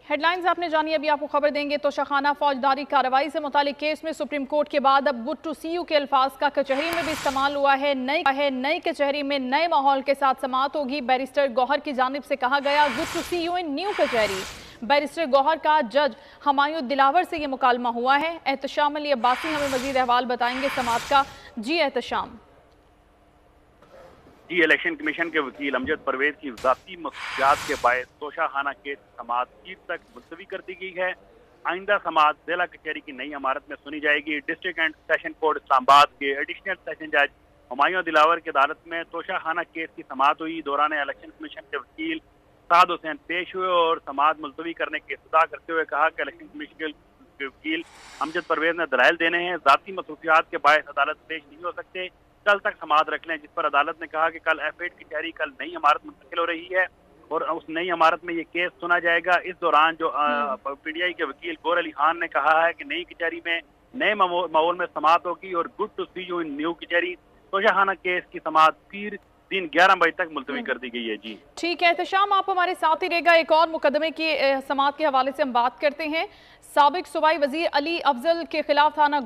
Headlines आपने जानी, अभी आपको खबर देंगे। तोशाखाना फौजदारी कार्रवाई से मुतालिक केस में सुप्रीम कोर्ट के बाद अब गुड टू सी यू के अल्फाज का कचहरी में भी इस्तेमाल हुआ है। नई कचहरी में नए माहौल के साथ समाअत होगी। बैरिस्टर गौहर की जानिब से कहा गया, good to see you in new कचहरी। बैरिस्टर गौहर का जज हमायूं दिलावर से ये मुकालमा हुआ है। एहतशाम अली अब्बासी हमें मजीद अहवाल बताएंगे समाअत का। जी एहतशाम। जी, इलेक्शन कमीशन के वकील अमजद परवेज की ज़ाती मसरूफियात के बायस तोशाखाना केस समाअत पीर तक मुलतवी कर दी गई है। आइंदा समाअत जिला कचहरी की नई इमारत में सुनी जाएगी। District and session court Islamabad के एडिशनल सेशन जज हमायूं दिलावर की अदालत में तोशाखाना केस की समाअत हुई। दौरान इलेक्शन कमीशन के वकील साद हुसैन पेश हुए और समाअत मुलतवी करने की इस्तदा करते हुए कहा कि इलेक्शन कमीशन के वकील अमजद परवेज ने दलाइल देने हैं, ज़ाती मसरूफियात के बायस अदालत पेश नहीं हो सकते, कल तक समाअत रख लें। जिस पर अदालत ने कहा कि कल F8 कचहरी कल नई इमारत मुंतकिल हो रही है और उस नई इमारत में ये केस सुना जाएगा। इस दौरान जो PTI के वकील गौर अली खान ने कहा है कि नई कचहरी में नए माहौल में समाअत होगी और good to see you in new कचहरी। तोशाखाना केस की समाअत फिर दिन 11 बजे तक मुलतवी कर दी गई है। जी ठीक है एहतशाम, आप हमारे साथ ही रहेगा। एक और मुकदमे की समाअत के हवाले से हम बात करते हैं। साबिक सूबाई वजीर अली अफजल के खिलाफ थाना